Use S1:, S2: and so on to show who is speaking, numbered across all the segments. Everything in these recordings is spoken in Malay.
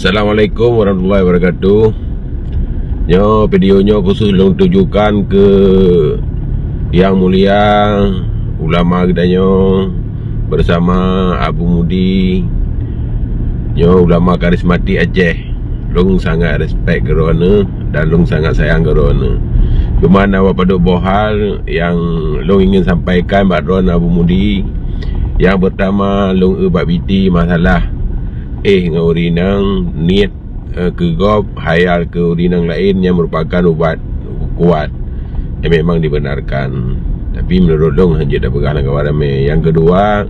S1: Assalamualaikum warahmatullahi wabarakatuh. Videonya khusus tujukan ke Yang Mulia Ulama Kedanyo bersama Abu Mudi, ulama karismatik Aceh. Long sangat respect kerana dan long sangat sayang kerana. Cuma awak pada bohal yang long ingin sampaikan Badron Abu Mudi. Yang pertama, long bab biti masalah ngaurinang niat kegop hayal ke urinang lain yang merupakan ubat kuat yang memang dibenarkan, tapi menurut long hanya dah pegang kawan ramai. Yang kedua,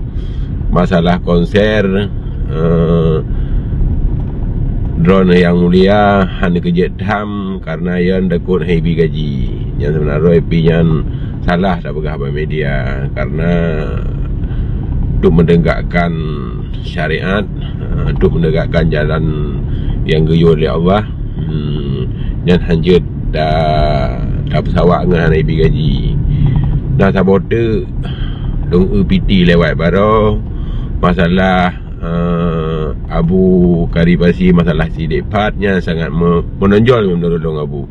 S1: masalah konser drone Yang Mulia hanya kerja ham karena yang dakut happy gaji. Yang sebenarnya happy yang salah dah pegang media karena untuk menegakkan syariat, untuk menegakkan jalan yang guyur oleh Allah. Yang hanya dah pesawat dengan ibi gaji. Nah, sabote dong PT lewat baru masalah Abu Karibasi, masalah sidik partnya sangat menonjol menurut dong Abu.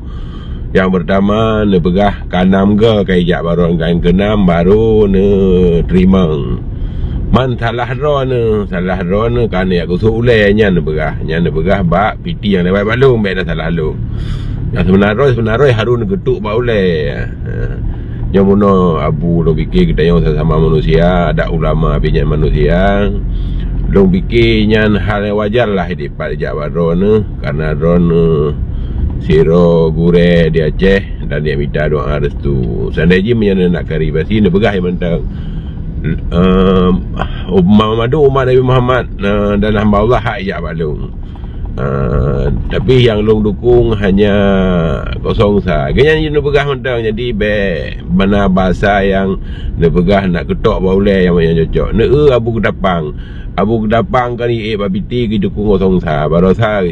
S1: Yang pertama, ne pegah kanam ke kaijak baru kain kenam baru ne terima. Man salah drone kan ya kusuk ulai nya ne begah bak PT yang lewat balung baik dah salah lu. Yang sebenarnya harun getuk bak ulai. Yang mono Abu lo fikir kita yang sama manusia, ada ulama pinjam manusia. Lo fikirnya hal yang wajar lah hidup jak drone karena drone siro gure di Aceh dan dia minta doa restu. Seandainya menyana nak karibasi ne begah yang mentang umat Nabi Muhammad dan hamba Allah hak ya balung. Tapi yang long dukung hanya kosong sah. Ganyan dia pegah mentang jadi mana bahasa yang dia pegah nak ketok baulai yang cocok. Ne Abu Kedapang kan babiti ke dukung kosong sah. Baru sah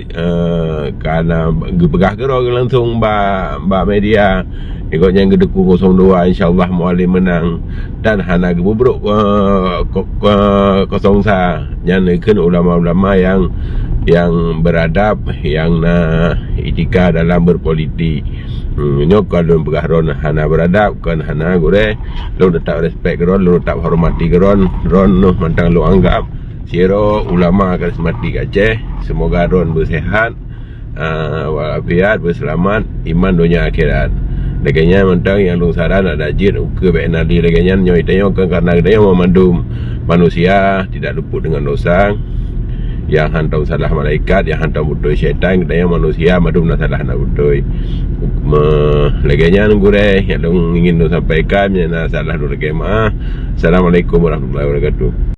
S1: karena pegah kero langsung ba media. Ikutnya yang kedukung 02, insyaAllah Mualim menang. Dan hana gebubruk kosong sah. Yang ikan ulama-ulama yang beradab, yang etika dalam berpolitik. Nyokal don pegah ron hana beradab kan hana gore. Lo tetap respect keron, lo tetap hormati keron. Ron mantang lo anggap siro ulama karismatik Aceh. Semoga ron bersehat, walafiat, berselamat, iman dunia akhirat. Laganya mentang yang lung saran ada jin ke benali laganya nyoy tayo karena dia memandum manusia tidak luput dengan dosa. Yang hantam salah malaikat, yang hantam butoi syaitan, kita yang manusia madum na salah na butoi. Laganya nggure yang lung ingin sampaikan yang salah dulu kemah. Assalamualaikum warahmatullahi wabarakatuh.